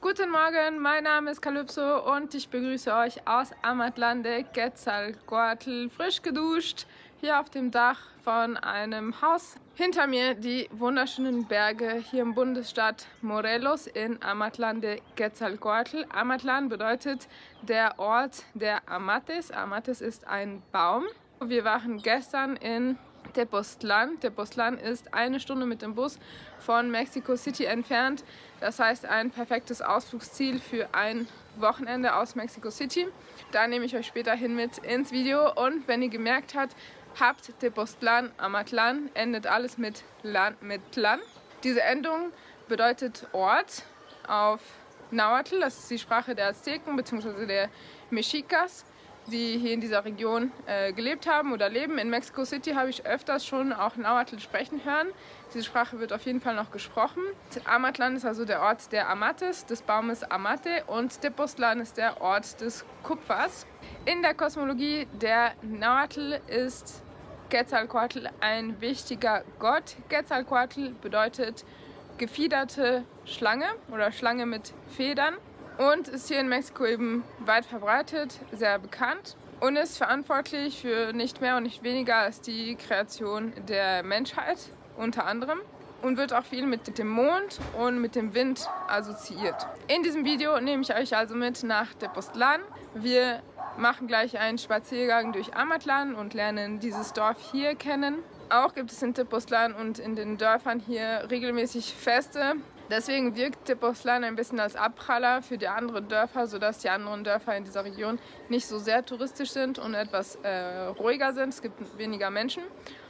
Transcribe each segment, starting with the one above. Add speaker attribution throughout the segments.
Speaker 1: Guten Morgen, mein Name ist Calypso und ich begrüße euch aus Amatlande, Quetzalcoatl, frisch geduscht, hier auf dem Dach von einem Haus. Hinter mir die wunderschönen Berge hier im Bundesstaat Morelos in Amatlande, Quetzalcoatl. Amatlan bedeutet der Ort der Amates. Amates ist ein Baum. Wir waren gestern in Tepoztlán. Tepoztlán ist 1 Stunde mit dem Bus von Mexico City entfernt. Das heißt, ein perfektes Ausflugsziel für ein Wochenende aus Mexico City. Da nehme ich euch später hin mit ins Video. Und wenn ihr gemerkt habt, Tepoztlán, Amatlán, endet alles mit Lan. Diese Endung bedeutet Ort auf Nahuatl. Das ist die Sprache der Azteken bzw. der Mexicas, die hier in dieser Region gelebt haben oder leben. In Mexico City habe ich öfters schon auch Nahuatl sprechen hören. Diese Sprache wird auf jeden Fall noch gesprochen. Amatlán ist also der Ort der Amates, des Baumes Amate, und Tepoztlán ist der Ort des Kupfers. In der Kosmologie der Nahuatl ist Quetzalcoatl ein wichtiger Gott. Quetzalcoatl bedeutet gefiederte Schlange oder Schlange mit Federn. Und ist hier in Mexiko eben weit verbreitet, sehr bekannt und ist verantwortlich für nicht mehr und nicht weniger als die Kreation der Menschheit unter anderem und wird auch viel mit dem Mond und mit dem Wind assoziiert. In diesem Video nehme ich euch also mit nach Tepoztlán. Wir machen gleich einen Spaziergang durch Amatlán und lernen dieses Dorf hier kennen. Auch gibt es in Tepoztlán und in den Dörfern hier regelmäßig Feste. Deswegen wirkt Tepoztlán ein bisschen als Abpraller für die anderen Dörfer, sodass die anderen Dörfer in dieser Region nicht so sehr touristisch sind und etwas ruhiger sind. Es gibt weniger Menschen.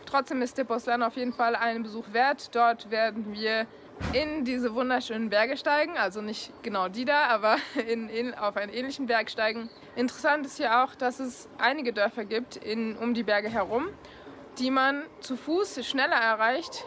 Speaker 1: Trotzdem ist Tepoztlán auf jeden Fall einen Besuch wert. Dort werden wir in diese wunderschönen Berge steigen, also nicht genau die da, aber auf einen ähnlichen Berg steigen. Interessant ist hier auch, dass es einige Dörfer gibt um die Berge herum, die man zu Fuß schneller erreicht,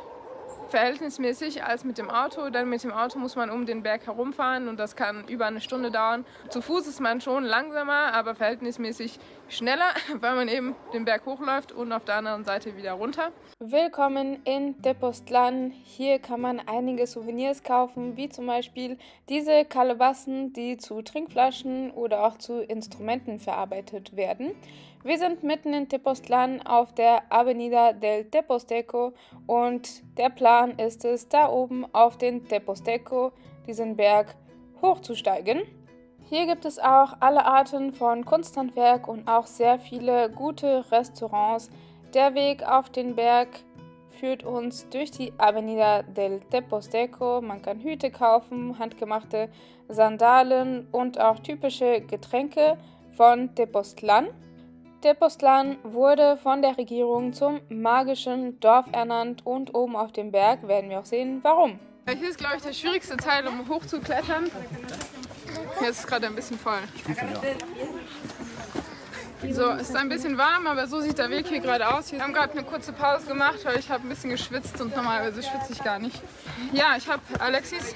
Speaker 1: verhältnismäßig, als mit dem Auto. Denn mit dem Auto muss man um den Berg herumfahren und das kann über 1 Stunde dauern. Zu Fuß ist man schon langsamer, aber verhältnismäßig schneller, weil man eben den Berg hochläuft und auf der anderen Seite wieder runter. Willkommen in Tepoztlán. Hier kann man einige Souvenirs kaufen, wie zum Beispiel diese Kalebassen, die zu Trinkflaschen oder auch zu Instrumenten verarbeitet werden. Wir sind mitten in Tepoztlán auf der Avenida del Teposteco und der Plan ist es, da oben auf den Teposteco, diesen Berg, hochzusteigen. Hier gibt es auch alle Arten von Kunsthandwerk und auch sehr viele gute Restaurants. Der Weg auf den Berg führt uns durch die Avenida del Teposteco. Man kann Hüte kaufen, handgemachte Sandalen und auch typische Getränke von Tepoztlán. Tepoztlán wurde von der Regierung zum magischen Dorf ernannt und oben auf dem Berg werden wir auch sehen, warum. Hier ist, glaube ich, der schwierigste Teil, um hochzuklettern. Hier ist es gerade ein bisschen voll. So, es ist ein bisschen warm, aber so sieht der Weg hier gerade aus. Wir haben gerade eine kurze Pause gemacht, weil ich habe ein bisschen geschwitzt und normalerweise schwitze ich gar nicht. Ja, ich habe Alexis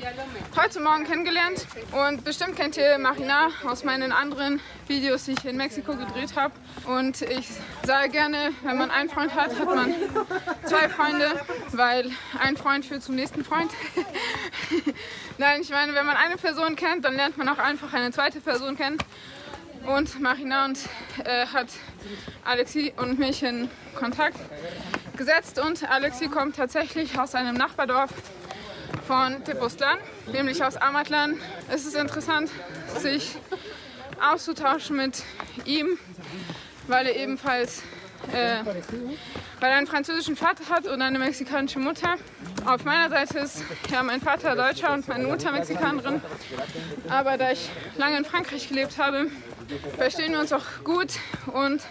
Speaker 1: heute Morgen kennengelernt und bestimmt kennt ihr Marina aus meinen anderen Videos, die ich in Mexiko gedreht habe. Und ich sage gerne, wenn man einen Freund hat, hat man 2 Freunde, weil ein Freund führt zum nächsten Freund. Nein, ich meine, wenn man eine Person kennt, dann lernt man auch einfach eine zweite Person kennen. Und Marina hat Alexi und mich in Kontakt gesetzt und Alexi kommt tatsächlich aus einem Nachbardorf von Tepoztlán, nämlich aus Amatlán. Es ist interessant, sich auszutauschen mit ihm, weil er ebenfalls weil er einen französischen Vater hat und eine mexikanische Mutter. Auf meiner Seite ist ja mein Vater Deutscher und meine Mutter Mexikanerin. Aber da ich lange in Frankreich gelebt habe, verstehen wir uns auch gut und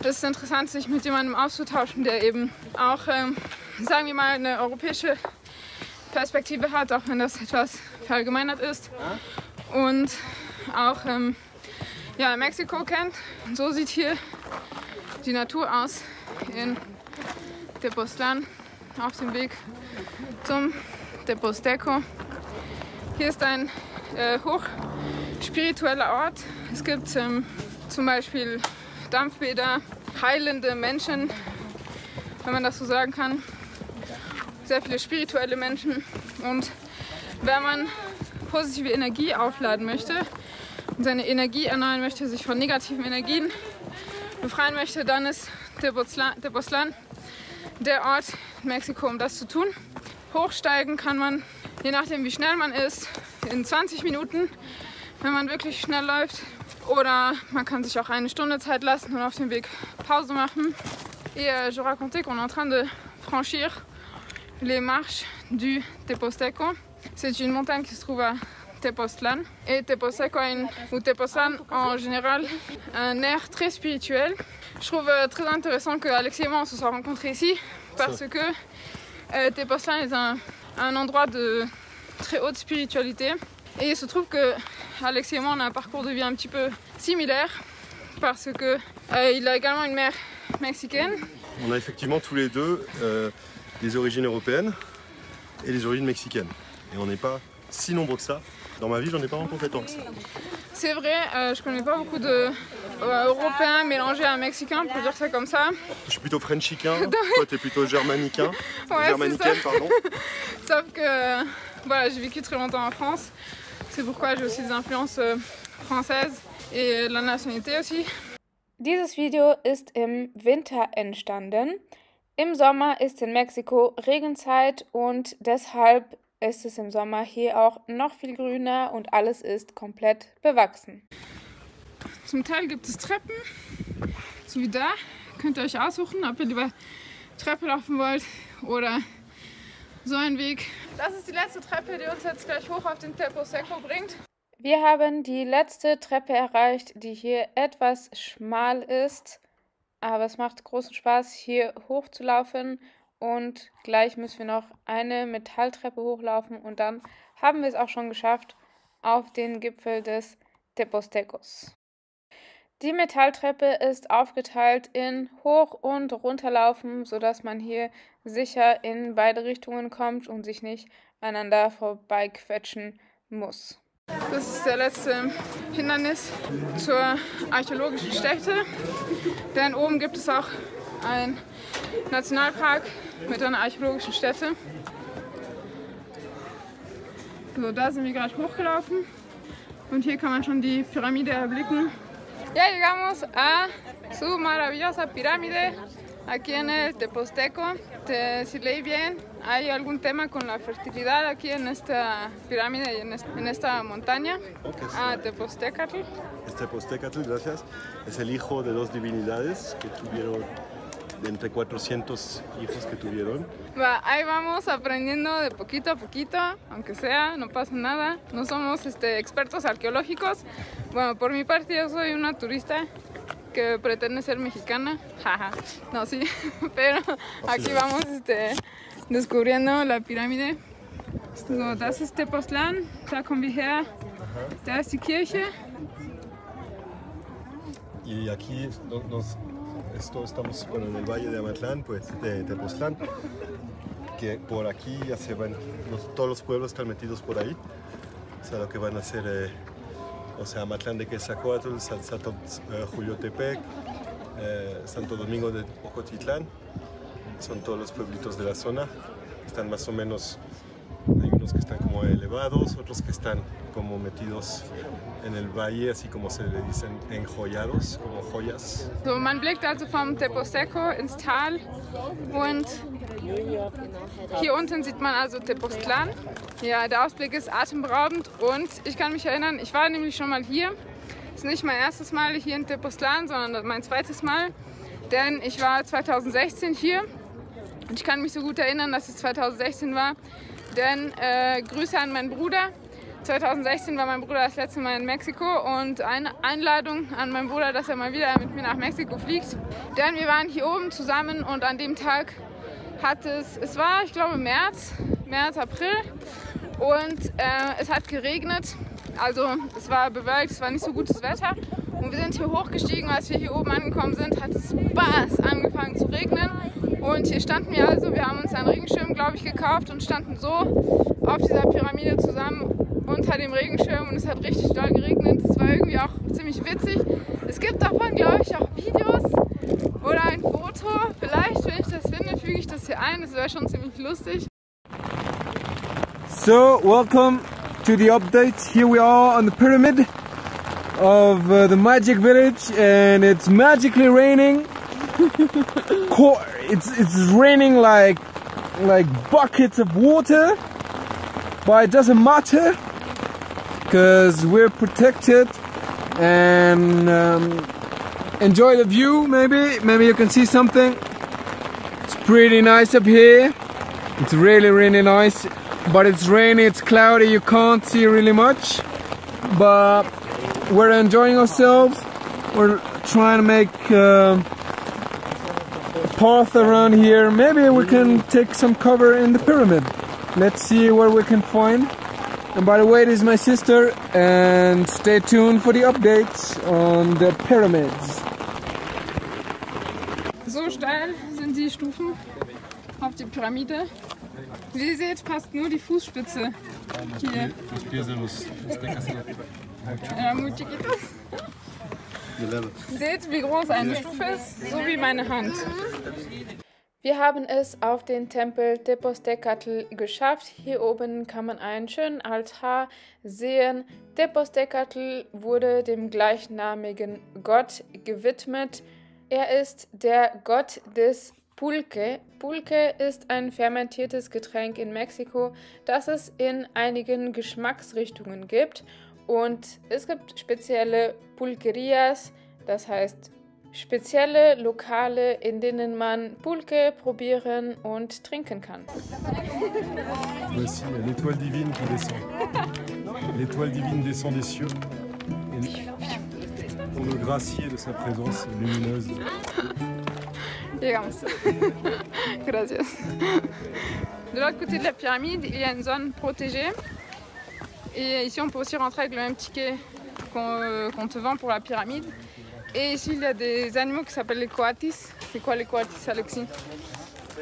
Speaker 1: es ist interessant, sich mit jemandem auszutauschen, der eben auch, sagen wir mal, eine europäische Perspektive hat, auch wenn das etwas verallgemeinert ist und auch ja, Mexiko kennt. Und so sieht hier die Natur aus in Tepoztlán auf dem Weg zum Teposteco. Hier ist ein hochspiritueller Ort. Es gibt zum Beispiel Dampfbäder, heilende Menschen, wenn man das so sagen kann. Sehr viele spirituelle Menschen. Und wenn man positive Energie aufladen möchte und seine Energie erneuern möchte, sich von negativen Energien befreien möchte, dann ist Tepoztlán der Ort in Mexiko, um das zu tun. Hochsteigen kann man, je nachdem wie schnell man ist, in 20 Minuten, wenn man wirklich schnell läuft. Oder man kann sich auch eine Stunde Zeit lassen und auf dem Weg Pause machen. Et je racontais qu'on est en train de franchir les marches du Teposteco. C'est une montagne qui se trouve à Tepoztlán. Et Teposteco ou Tepoztlán en général, un air très spirituel. Je trouve très intéressant qu'Alexis et moi on se soit rencontrés ici parce que Tepoztlán est un endroit de très haute spiritualité. Et il se trouve que Alexis et moi on a un parcours de vie un petit peu similaire parce que il a également une mère mexicaine.
Speaker 2: On a effectivement tous les deux des origines européennes et des origines mexicaines. Et on n'est pas si nombreux que ça. Dans ma vie, j'en ai pas rencontré tant que ça.
Speaker 1: C'est vrai, je connais pas beaucoup d'Européens mélangés à Mexicains, pour dire ça comme ça.
Speaker 2: Je suis plutôt frenchicain, toi t'es plutôt germanicain.
Speaker 1: Ouais,
Speaker 2: Germanicaine, pardon.
Speaker 1: Sauf que voilà, j'ai vécu très longtemps en France. C'est pourquoi j'ai aussi des influences françaises et la nationalité aussi.
Speaker 3: Dieses Video ist im Winter entstanden. Im Sommer ist in Mexiko Regenzeit und deshalb ist es im Sommer hier auch noch viel grüner und alles ist komplett bewachsen.
Speaker 1: Zum Teil gibt es Treppen, so wie da. Könnt ihr euch aussuchen, ob ihr lieber Treppe laufen wollt oder so einen Weg. Das ist die letzte Treppe, die uns jetzt gleich hoch auf den Teposteco bringt.
Speaker 3: Wir haben die letzte Treppe erreicht, die hier etwas schmal ist, aber es macht großen Spaß, hier hochzulaufen und gleich müssen wir noch eine Metalltreppe hochlaufen und dann haben wir es auch schon geschafft auf den Gipfel des Tepostecos. Die Metalltreppe ist aufgeteilt in Hoch- und Runterlaufen, sodass man hier sicher in beide Richtungen kommt und sich nicht aneinander vorbeiquetschen muss.
Speaker 1: Das ist der letzte Hindernis zur archäologischen Stätte, denn oben gibt es auch einen Nationalpark mit einer archäologischen Stätte. So, da sind wir gerade hochgelaufen und hier kann man schon die Pyramide erblicken. Ya llegamos a su maravillosa pirámide aquí en el Teposteco. Si leí bien, hay algún tema con la fertilidad aquí en esta pirámide y en esta montaña. Tepostecatl.
Speaker 2: Tepostecatl, gracias. Es el hijo de dos divinidades que tuvieron, de entre 400 hijos que tuvieron.
Speaker 1: Ahí vamos aprendiendo de poquito a poquito, aunque sea, no pasa nada. No somos expertos arqueológicos. Bueno, por mi parte yo soy una turista que pretende ser mexicana. Jaja, no, sí, pero aquí vamos descubriendo la pirámide. So, das ist Tepoztlán, da kommen wir her, da ist die Kirche.
Speaker 2: Y aquí estamos bueno, en el valle de Amatlán, pues, de Tepoztlán, que por aquí ya se van, todos los pueblos están metidos por ahí, o sea, lo que van a hacer, o sea, Amatlán de Quetzalcóatl, Julliotepec, Santo Domingo de Ocotitlán, son todos los pueblitos de la zona, están más o menos, hay unos que están como elevados, otros que están como metidos en el valle, así como se le dicen, enjollados, como joyas.
Speaker 1: So, man blickt also vom Teposteco ins Tal und hier unten sieht man also Tepoztlán. Ja, der Ausblick ist atemberaubend und ich kann mich erinnern, ich war nämlich schon mal hier. Es ist nicht mein erstes Mal hier in Tepoztlán, sondern mein zweites Mal, denn ich war 2016 hier und ich kann mich so gut erinnern, dass es 2016 war, denn Grüße an meinen Bruder. 2016 war mein Bruder das letzte Mal in Mexiko und eine Einladung an meinen Bruder, dass er mal wieder mit mir nach Mexiko fliegt. Denn wir waren hier oben zusammen und an dem Tag hat es war, ich glaube, März, April und es hat geregnet. Also es war bewölkt, es war nicht so gutes Wetter und wir sind hier hochgestiegen. Als wir hier oben angekommen sind, hat es angefangen zu regnen und hier standen wir also, wir haben uns einen Regenschirm, glaube ich, gekauft und standen so auf dieser Pyramide zusammen unter dem Regenschirm und es hat richtig doll geregnet. Es war irgendwie auch ziemlich witzig. Es gibt davon, glaube ich, auch Videos oder ein Foto. Vielleicht, wenn ich das finde, füge ich das hier ein. Das wäre schon ziemlich lustig.
Speaker 4: So, welcome to the update. Here we are on the pyramid of the Magic Village, and it's magically raining. It's raining like buckets of water, but it doesn't matter because we're protected. And enjoy the view. Maybe you can see something. It's pretty nice up here. It's really nice, but it's rainy, it's cloudy, you can't see really much, but we're enjoying ourselves. We're trying to make a path around here. Maybe we can take some cover in the pyramid. Let's see what we can find. And by the way, this is my sister, and stay tuned for the updates on the pyramids.
Speaker 1: So steil sind die Stufen auf die Pyramide. Wie ihr seht, passt nur die Fußspitze hier. Muy chiquitos. Seht, wie groß eine Stufe ist, so wie meine Hand.
Speaker 3: Wir haben es auf den Tempel Tepoztecatl geschafft. Hier oben kann man einen schönen Altar sehen. Tepoztecatl wurde dem gleichnamigen Gott gewidmet. Er ist der Gott des Pulque. Pulque ist ein fermentiertes Getränk in Mexiko, das es in einigen Geschmacksrichtungen gibt. Und es gibt spezielle Pulquerias, das heißt spezielle Lokale, in denen man Pulque probieren und trinken kann.
Speaker 2: Voici l'étoile divine qui descend. L'étoile divine descend des cieux pour nous gracier de sa présence lumineuse.
Speaker 1: Llegamos. Gracias. De l'autre côté de la pyramide, il y a une zone protégée. Et ici, on peut aussi rentrer avec le même ticket qu'on te vend pour la pyramide. Et ici, il y a des animaux qui s'appellent les coatis. C'est quoi les coatis, Alexis?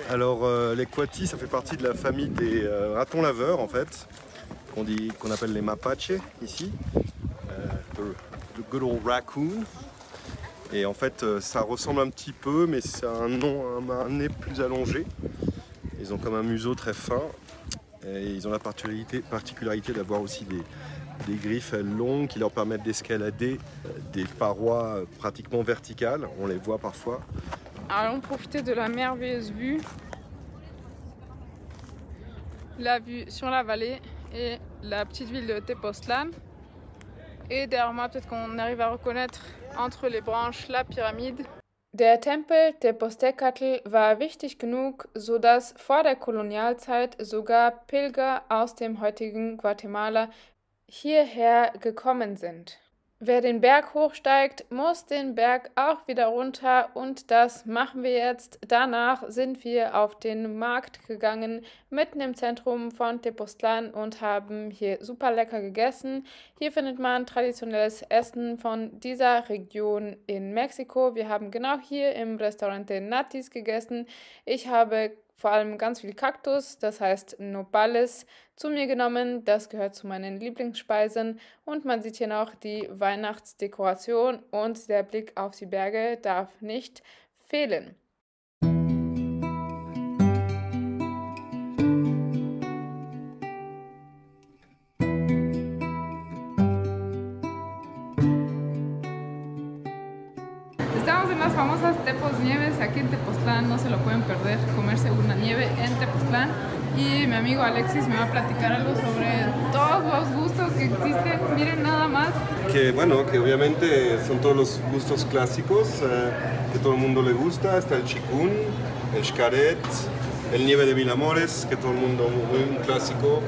Speaker 2: Alors, les coatis, ça fait partie de la famille des ratons laveurs, en fait, qu'on appelle les mapaches, ici. The good old raccoon. Et en fait, ça ressemble un petit peu, mais c'est un nez plus allongé. Ils ont comme un museau très fin. Et ils ont la particularité d'avoir aussi des griffes longues qui leur permettent d'escalader des parois pratiquement verticales. On les voit parfois.
Speaker 1: Allons profiter de la merveilleuse vue. La vue sur la vallée et la petite ville de Tepoztlán. Et derrière moi, peut-être qu'on arrive à reconnaître entre les branches la pyramide.
Speaker 3: Der Tempel Tepoztecatl war wichtig genug, sodass vor der Kolonialzeit sogar Pilger aus dem heutigen Guatemala hierher gekommen sind. Wer den Berg hochsteigt, muss den Berg auch wieder runter, und das machen wir jetzt. Danach sind wir auf den Markt gegangen, mitten im Zentrum von Tepoztlán, und haben hier super lecker gegessen. Hier findet man traditionelles Essen von dieser Region in Mexiko. Wir haben genau hier im Restaurante Natis gegessen. Ich habe vor allem ganz viel Kaktus, das heißt Nopales, zu mir genommen. Das gehört zu meinen Lieblingsspeisen. Und man sieht hier noch die Weihnachtsdekoration, und der Blick auf die Berge darf nicht fehlen.
Speaker 1: Estamos en las famosas Tepos Nieves aquí en Tepoztlán, no se lo pueden perder, comerse una nieve en Tepoztlán. Y mi amigo Alexis me va a platicar algo sobre todos los gustos que existen. Miren nada más.
Speaker 2: Que bueno, que obviamente son todos los gustos clásicos que todo el mundo le gusta. Está el chicún, el xcaret, el nieve de mil amores, que todo el mundo, un clásico.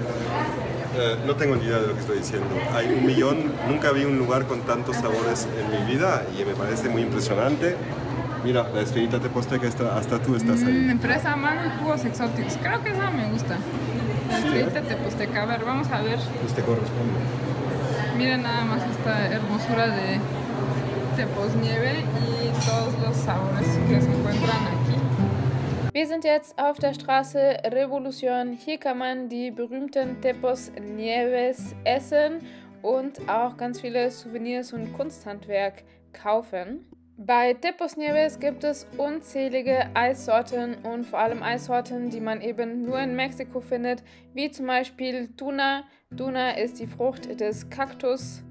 Speaker 2: No tengo ni idea de lo que estoy diciendo. Hay un millón, nunca vi un lugar con tantos sabores en mi vida y me parece muy impresionante. Mira, la estrellita tepozteca, hasta tú estás ahí.
Speaker 1: Fresa, mango y jugos exóticos. Creo que esa me gusta. La estrellita tepozteca. A ver, vamos a ver.
Speaker 2: Pues te corresponde.
Speaker 1: Miren nada más esta hermosura de Tepoznieve y todos los sabores que se encuentran aquí.
Speaker 3: Wir sind jetzt auf der Straße Revolution. Hier kann man die berühmten Tepos Nieves essen und auch ganz viele Souvenirs und Kunsthandwerk kaufen. Bei Tepos Nieves gibt es unzählige Eissorten und vor allem Eissorten, die man eben nur in Mexiko findet, wie zum Beispiel Tuna. Tuna ist die Frucht des Kaktus.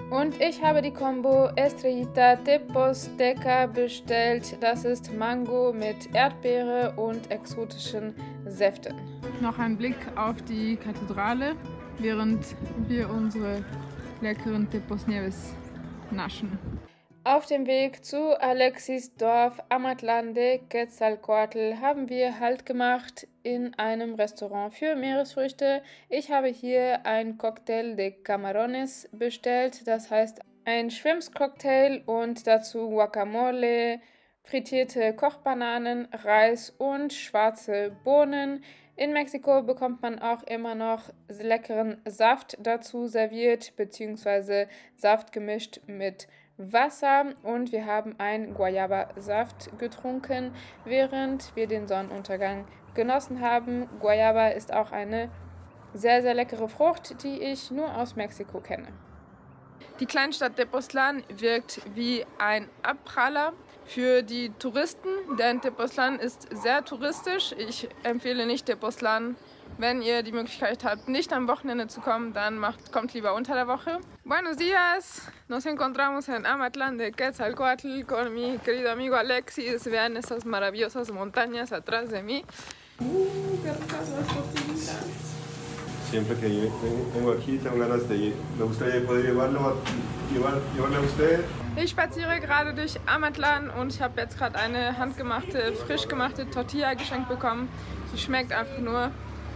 Speaker 3: Und ich habe die Combo Estrellita Tepos Teca bestellt. Das ist Mango mit Erdbeere und exotischen Säften.
Speaker 1: Noch ein Blick auf die Kathedrale, während wir unsere leckeren Tepos Nieves naschen.
Speaker 3: Auf dem Weg zu Alexis Dorf Amatlande, Quetzalcoatl, haben wir Halt gemacht in einem Restaurant für Meeresfrüchte. Ich habe hier ein Cocktail de Camarones bestellt, das heißt ein Shrimps-Cocktail und dazu Guacamole, frittierte Kochbananen, Reis und schwarze Bohnen. In Mexiko bekommt man auch immer noch leckeren Saft dazu serviert, beziehungsweise Saft gemischt mit Wasser, und wir haben einen Guayaba-Saft getrunken, während wir den Sonnenuntergang genossen haben. Guayaba ist auch eine sehr, sehr leckere Frucht, die ich nur aus Mexiko kenne.
Speaker 1: Die Kleinstadt Tepoztlán wirkt wie ein Abpraller für die Touristen, denn Tepoztlán ist sehr touristisch. Ich empfehle nicht Tepoztlán. Wenn ihr die Möglichkeit habt, nicht am Wochenende zu kommen, dann kommt lieber unter der Woche. Buenos días, nos encontramos en Amatlán de Quetzalcoatl con mi querido amigo Alexis. Vean esas maravillosas montañas atrás de mí. Qué ricas las tortillitas.
Speaker 2: Siempre que vengo aquí tengo ganas de me gustaría poder llevarle a usted.
Speaker 1: Ich spaziere gerade durch Amatlán und ich habe jetzt gerade eine handgemachte, frisch gemachte Tortilla geschenkt bekommen. Sie schmeckt einfach nur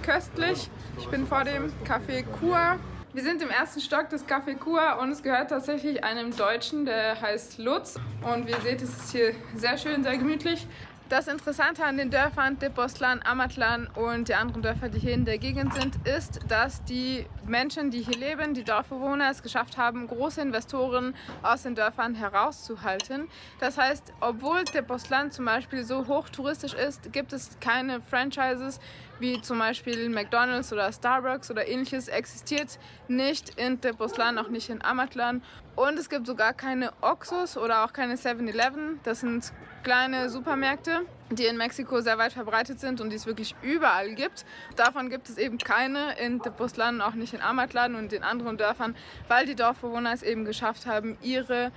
Speaker 1: köstlich. Ich bin vor dem Café Cua. Wir sind im ersten Stock des Café Cua und es gehört tatsächlich einem Deutschen, der heißt Lutz. Und wie ihr seht, ist es hier sehr schön, sehr gemütlich. Das Interessante an den Dörfern Tepoztlán, Amatlán und die anderen Dörfer, die hier in der Gegend sind, ist, dass die Menschen, die hier leben, die Dorfbewohner, es geschafft haben, große Investoren aus den Dörfern herauszuhalten. Das heißt, obwohl Tepoztlán zum Beispiel so hoch touristisch ist, gibt es keine Franchises, wie zum Beispiel McDonald's oder Starbucks oder ähnliches, existiert nicht in Tepoztlán, auch nicht in Amatlán. Und es gibt sogar keine Oxxos oder auch keine 7-Eleven. Das sind kleine Supermärkte, die in Mexiko sehr weit verbreitet sind und die es wirklich überall gibt. Davon gibt es eben keine in Tepoztlán, auch nicht in Amatlán und in anderen Dörfern, weil die Dorfbewohner es eben geschafft haben, ihre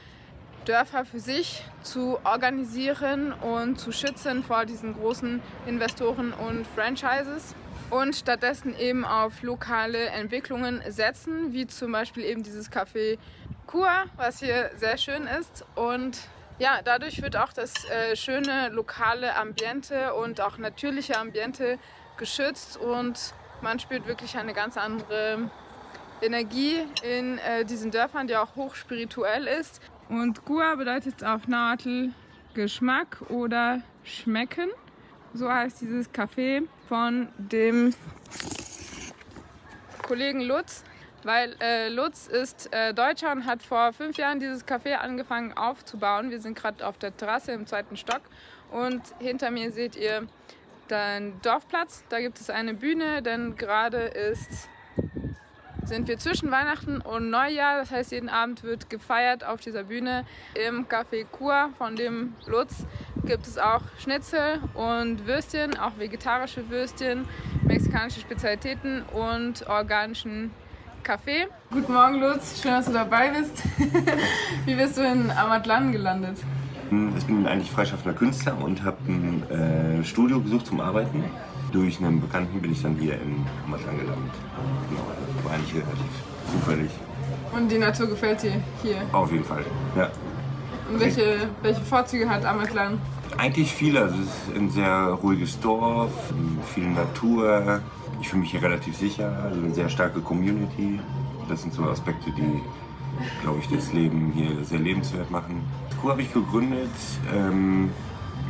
Speaker 1: Dörfer für sich zu organisieren und zu schützen vor diesen großen Investoren und Franchises und stattdessen eben auf lokale Entwicklungen setzen, wie zum Beispiel eben dieses Café Cua, was hier sehr schön ist. Und ja, dadurch wird auch das schöne lokale Ambiente und auch natürliche Ambiente geschützt und man spürt wirklich eine ganz andere Energie in diesen Dörfern, die auch hochspirituell ist. Und Cua bedeutet auf Nahuatl Geschmack oder Schmecken. So heißt dieses Café von dem Kollegen Lutz. Weil Lutz ist Deutscher und hat vor 5 Jahren dieses Café angefangen aufzubauen. Wir sind gerade auf der Terrasse im 2. Stock und hinter mir seht ihr den Dorfplatz. Da gibt es eine Bühne, denn gerade sind wir zwischen Weihnachten und Neujahr. Das heißt, jeden Abend wird gefeiert auf dieser Bühne. Im Café Cua von dem Lutz gibt es auch Schnitzel und Würstchen, auch vegetarische Würstchen, mexikanische Spezialitäten und organischen Kaffee. Guten Morgen Lutz, schön, dass du dabei bist. Wie bist du in Amatlán gelandet?
Speaker 5: Ich bin eigentlich freischaffender Künstler und habe ein Studio gesucht zum Arbeiten. Durch einen Bekannten bin ich dann hier in Amatlán gelandet. Genau, war eigentlich relativ zufällig.
Speaker 1: Und die Natur gefällt dir hier?
Speaker 5: Auf jeden Fall, ja.
Speaker 1: Und welche Vorzüge hat Amatlán?
Speaker 5: Eigentlich viele. Also es ist ein sehr ruhiges Dorf, viel Natur. Ich fühle mich hier relativ sicher, also eine sehr starke Community. Das sind so Aspekte, die, glaube ich, das Leben hier sehr lebenswert machen. Cua habe ich gegründet,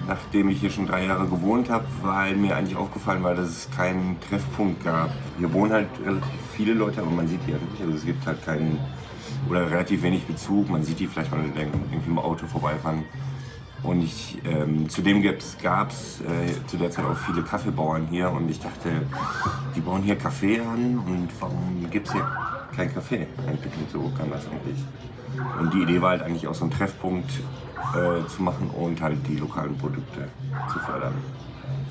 Speaker 5: nachdem ich hier schon 3 Jahre gewohnt habe, weil mir eigentlich aufgefallen war, dass es keinen Treffpunkt gab. Hier wohnen halt relativ viele Leute, aber man sieht die halt nicht. Also es gibt halt keinen oder relativ wenig Bezug. Man sieht die vielleicht mal irgendwie im Auto vorbeifahren. Und zudem gab es zu der Zeit auch viele Kaffeebauern hier und ich dachte, die bauen hier Kaffee an und warum gibt es hier kein Café. Ein Picknick, so kann das eigentlich. Und die Idee war halt eigentlich auch so einen Treffpunkt zu machen und halt die lokalen Produkte zu fördern.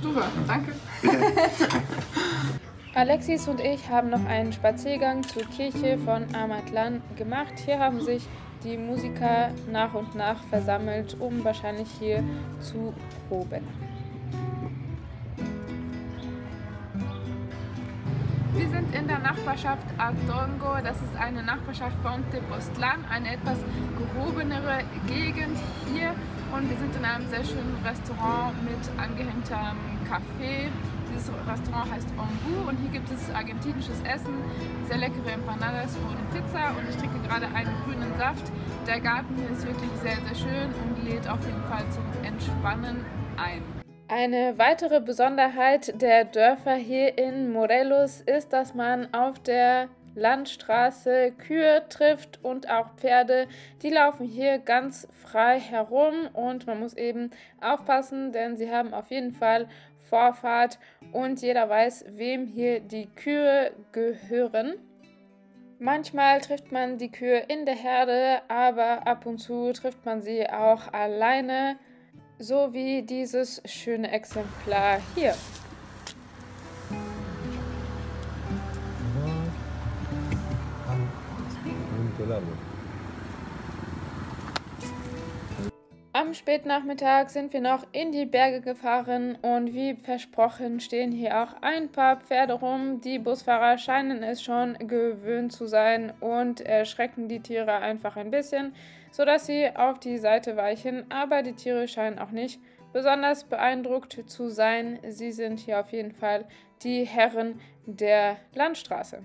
Speaker 1: Super, danke.
Speaker 3: Alexis und ich haben noch einen Spaziergang zur Kirche von Amatlan gemacht. Hier haben sich die Musiker nach und nach versammelt, um wahrscheinlich hier zu proben.
Speaker 1: Wir sind in der Nachbarschaft Ardongo. Das ist eine Nachbarschaft von Tepoztlán, eine etwas gehobenere Gegend hier. Und wir sind in einem sehr schönen Restaurant mit angehängtem Café. Dieses Restaurant heißt Ombu und hier gibt es argentinisches Essen, sehr leckere Empanadas und Pizza und ich trinke gerade einen grünen Saft. Der Garten hier ist wirklich sehr, sehr schön und lädt auf jeden Fall zum Entspannen ein.
Speaker 3: Eine weitere Besonderheit der Dörfer hier in Morelos ist, dass man auf der Landstraße Kühe trifft und auch Pferde. Die laufen hier ganz frei herum und man muss eben aufpassen, denn sie haben auf jeden Fall Vorfahrt und jeder weiß, wem hier die Kühe gehören. Manchmal trifft man die Kühe in der Herde, aber ab und zu trifft man sie auch alleine, so wie dieses schöne Exemplar hier. Am Spätnachmittag sind wir noch in die Berge gefahren und wie versprochen stehen hier auch ein paar Pferde rum. Die Busfahrer scheinen es schon gewöhnt zu sein und erschrecken die Tiere einfach ein bisschen, sodass sie auf die Seite weichen. Aber die Tiere scheinen auch nicht besonders beeindruckt zu sein. Sie sind hier auf jeden Fall die Herren der Landstraße.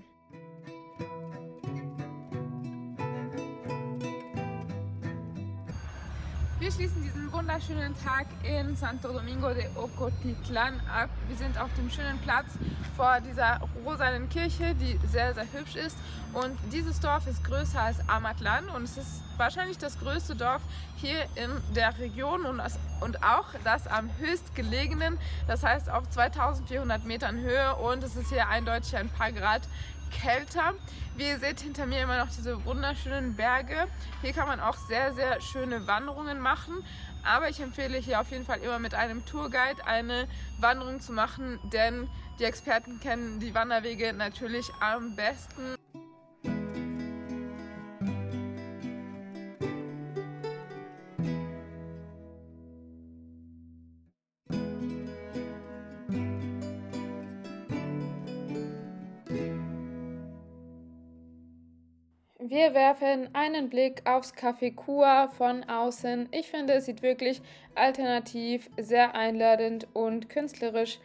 Speaker 1: Wir schließen diesen wunderschönen Tag in Santo Domingo de Ocotitlán ab. Wir sind auf dem schönen Platz vor dieser rosanen Kirche, die sehr, sehr hübsch ist. Und dieses Dorf ist größer als Amatlan und es ist wahrscheinlich das größte Dorf hier in der Region und auch das am höchstgelegenen, das heißt auf 2400 Metern Höhe und es ist hier eindeutig ein paar Grad kälter. Wie ihr seht hinter mir immer noch diese wunderschönen Berge. Hier kann man auch sehr, sehr schöne Wanderungen machen. Aber ich empfehle hier auf jeden Fall immer mit einem Tourguide eine Wanderung zu machen, denn die Experten kennen die Wanderwege natürlich am besten.
Speaker 3: Wir werfen einen Blick aufs Café Cua von außen. Ich finde, es sieht wirklich alternativ, sehr einladend und künstlerisch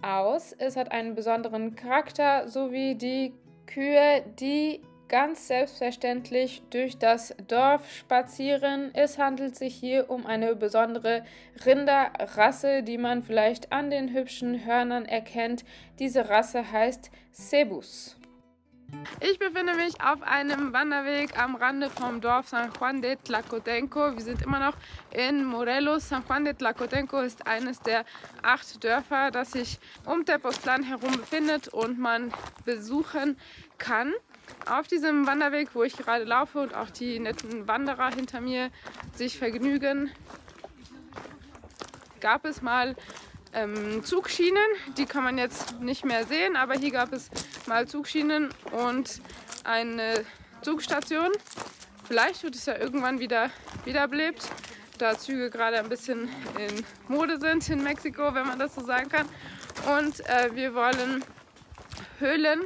Speaker 3: aus. Es hat einen besonderen Charakter, sowie die Kühe, die ganz selbstverständlich durch das Dorf spazieren. Es handelt sich hier um eine besondere Rinderrasse, die man vielleicht an den hübschen Hörnern erkennt. Diese Rasse heißt Cebus.
Speaker 1: Ich befinde mich auf einem Wanderweg am Rande vom Dorf San Juan de Tlacotenco. Wir sind immer noch in Morelos. San Juan de Tlacotenco ist eines der 8 Dörfer, das sich um Tepoztlán herum befindet und man besuchen kann. Auf diesem Wanderweg, wo ich gerade laufe und auch die netten Wanderer hinter mir sich vergnügen, gab es mal Zugschienen, die kann man jetzt nicht mehr sehen, aber hier gab es mal Zugschienen und eine Zugstation. Vielleicht wird es ja irgendwann wieder wiederbelebt, da Züge gerade ein bisschen in Mode sind in Mexiko, wenn man das so sagen kann. Und wir wollen Höhlen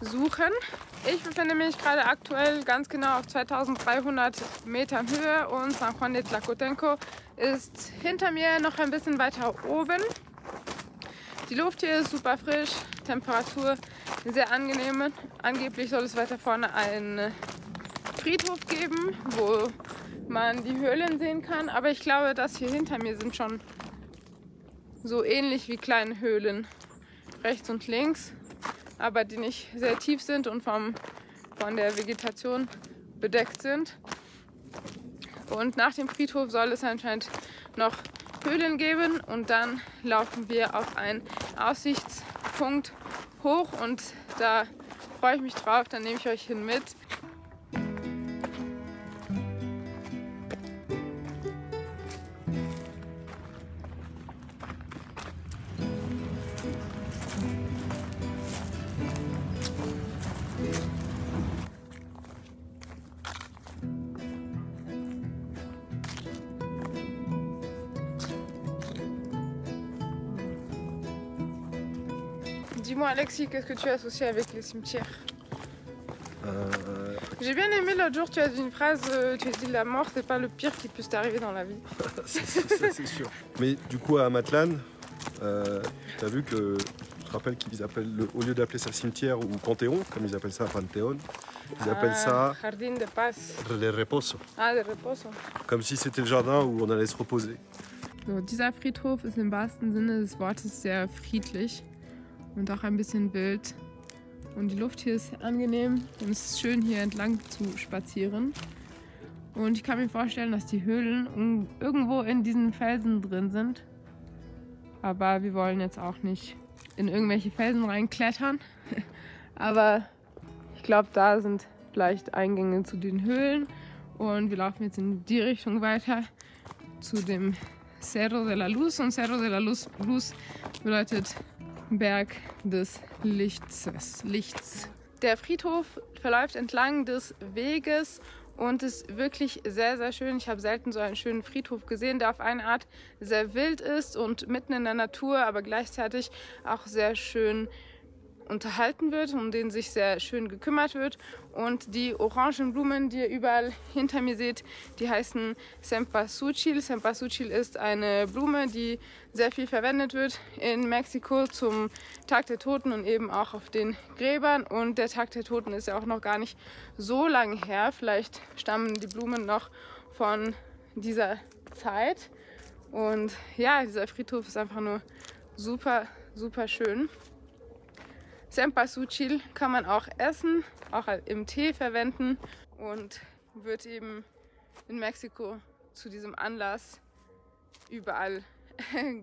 Speaker 1: suchen. Ich befinde mich gerade aktuell ganz genau auf 2300 Metern Höhe und San Juan de Tlacotenco ist hinter mir noch ein bisschen weiter oben. Die Luft hier ist super frisch, Temperatur sehr angenehm. Angeblich soll es weiter vorne einen Friedhof geben, wo man die Höhlen sehen kann. Aber ich glaube, das hier hinter mir sind schon so ähnlich wie kleine Höhlen rechts und links, aber die nicht sehr tief sind und von der Vegetation bedeckt sind. Und nach dem Friedhof soll es anscheinend noch Höhlen geben und dann laufen wir auf einen Aussichtspunkt hoch und da freue ich mich drauf, dann nehme ich euch hin mit. Dis-moi Alexis, qu'est-ce que tu as associé avec les cimetières? J'ai bien aimé l'autre jour, tu as dit une phrase, tu as dit la mort c'est pas le pire qui puisse t'arriver dans la vie.
Speaker 2: C'est sûr. Mais du coup à Amatlan, t'as vu que, je te rappelle qu'ils appellent, au lieu d'appeler ça cimetière ou panthéon, comme ils appellent ça Panthéon, ils appellent ça
Speaker 1: Jardin de Paz.
Speaker 2: Le Reposo.
Speaker 1: Ah, de Reposo.
Speaker 2: Comme si c'était le jardin où on allait se reposer.
Speaker 1: So, dieser Friedhof ist im wahrsten Sinne des Wortes sehr friedlich und auch ein bisschen wild. Und die Luft hier ist angenehm und es ist schön hier entlang zu spazieren. Und ich kann mir vorstellen, dass die Höhlen irgendwo in diesen Felsen drin sind. Aber wir wollen jetzt auch nicht in irgendwelche Felsen reinklettern. Aber ich glaube, da sind vielleicht Eingänge zu den Höhlen. Und wir laufen jetzt in die Richtung weiter zu dem Cerro de la Luz. Und Cerro de la Luz bedeutet Berg des Lichts. Der Friedhof verläuft entlang des Weges und ist wirklich sehr, sehr schön. Ich habe selten so einen schönen Friedhof gesehen, der auf eine Art sehr wild ist und mitten in der Natur, aber gleichzeitig auch sehr schön unterhalten wird, um den sich sehr schön gekümmert wird. Und die orangen Blumen, die ihr überall hinter mir seht, die heißen Cempasúchil. Cempasúchil ist eine Blume, die sehr viel verwendet wird in Mexiko zum Tag der Toten und eben auch auf den Gräbern. Und der Tag der Toten ist ja auch noch gar nicht so lange her. Vielleicht stammen die Blumen noch von dieser Zeit. Und ja, dieser Friedhof ist einfach nur super, super schön. Cempasúchil kann man auch essen, auch im Tee verwenden und wird eben in Mexiko zu diesem Anlass überall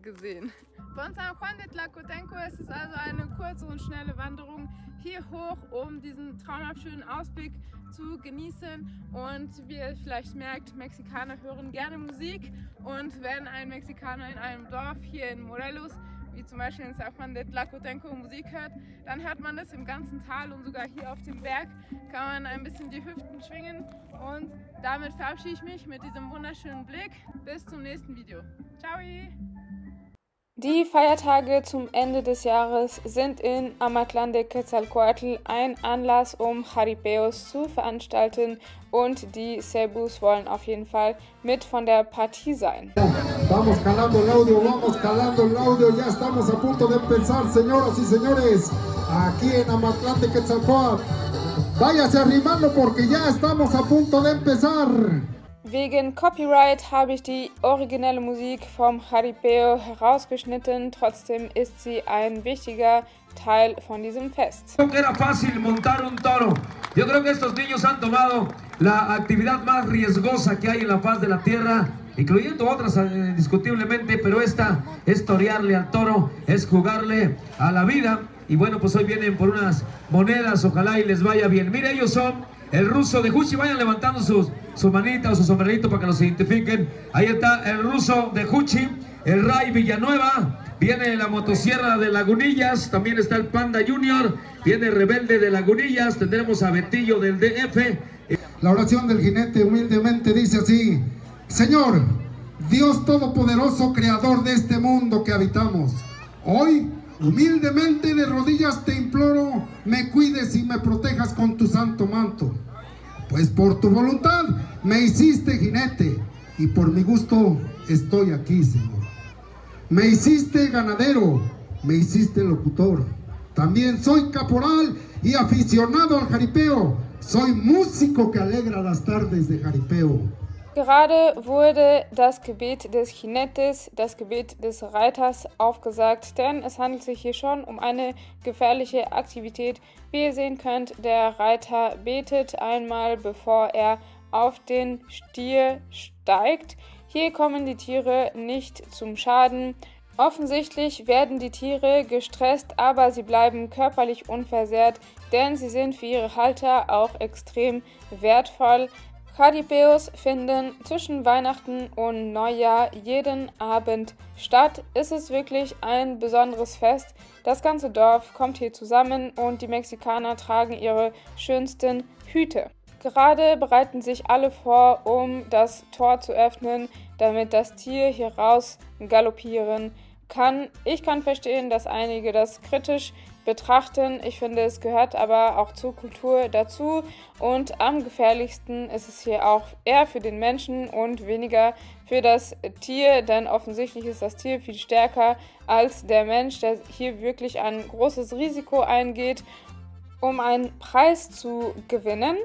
Speaker 1: gesehen. Von San Juan de Tlacotenco ist es also eine kurze und schnelle Wanderung hier hoch, um diesen traumhaft schönen Ausblick zu genießen. Und wie ihr vielleicht merkt, Mexikaner hören gerne Musik, und wenn ein Mexikaner in einem Dorf hier in Morelos, wie zum Beispiel in San Juan de Tlacotenco, Musik hört, dann hört man das im ganzen Tal, und sogar hier auf dem Berg kann man ein bisschen die Hüften schwingen. Und damit verabschiede ich mich mit diesem wunderschönen Blick. Bis zum nächsten Video. Ciao!
Speaker 3: Die Feiertage zum Ende des Jahres sind in Amatlan de Quetzalcoatl ein Anlass, um Jaripeos zu veranstalten, und die Cebus wollen auf jeden Fall mit von der Partie sein.
Speaker 6: Vamos calando el audio, ya estamos a punto de empezar, señoras y señores, aquí en Amatlan de Quetzalcoatl. Váyase arrimando porque ya estamos a punto de empezar.
Speaker 3: Wegen Copyright habe ich die originelle Musik vom Jaripeo herausgeschnitten, trotzdem ist sie ein wichtiger Teil von diesem Fest.
Speaker 7: Era fácil montar un toro. Yo creo que estos niños han tomado la actividad más riesgosa que hay en la faz de la tierra, incluyendo otras indiscutiblemente, pero esta es torearle al toro, es jugarle a la vida. Y bueno, pues hoy vienen por unas monedas, ojalá y les vaya bien. Mira, ellos son el ruso de Juchi, vayan levantando su manita o su sombrerito para que los identifiquen. Ahí está el ruso de Juchi, el Ray Villanueva, viene la motosierra de Lagunillas, también está el Panda Junior, viene Rebelde de Lagunillas, tendremos a Betillo del DF.
Speaker 6: La oración del jinete humildemente dice así: Señor, Dios Todopoderoso, Creador de este mundo que habitamos, hoy humildemente de rodillas te imploro, me cuides y me protejas con tu santo manto. Pues por tu voluntad me hiciste jinete y por mi gusto estoy aquí, Señor. Me hiciste ganadero, me hiciste locutor. También soy caporal y aficionado al jaripeo. Soy músico que alegra las tardes de jaripeo.
Speaker 3: Gerade wurde das Gebet des Jinetes, das Gebet des Reiters aufgesagt, denn es handelt sich hier schon um eine gefährliche Aktivität. Wie ihr sehen könnt, der Reiter betet einmal, bevor er auf den Stier steigt. Hier kommen die Tiere nicht zum Schaden. Offensichtlich werden die Tiere gestresst, aber sie bleiben körperlich unversehrt, denn sie sind für ihre Halter auch extrem wertvoll. Jaripeos finden zwischen Weihnachten und Neujahr jeden Abend statt. Es ist wirklich ein besonderes Fest. Das ganze Dorf kommt hier zusammen und die Mexikaner tragen ihre schönsten Hüte. Gerade bereiten sich alle vor, um das Tor zu öffnen, damit das Tier hier raus galoppieren kann. Ich kann verstehen, dass einige das kritisch betrachten. Ich finde, es gehört aber auch zur Kultur dazu und am gefährlichsten ist es hier auch eher für den Menschen und weniger für das Tier, denn offensichtlich ist das Tier viel stärker als der Mensch, der hier wirklich ein großes Risiko eingeht, um einen Preis zu gewinnen.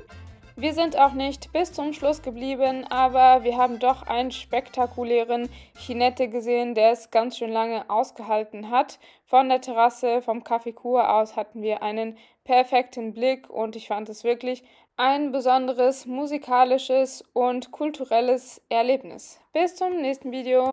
Speaker 3: Wir sind auch nicht bis zum Schluss geblieben, aber wir haben doch einen spektakulären Jinete gesehen, der es ganz schön lange ausgehalten hat. Von der Terrasse vom Café Kur aus hatten wir einen perfekten Blick und ich fand es wirklich ein besonderes musikalisches und kulturelles Erlebnis. Bis zum nächsten Video.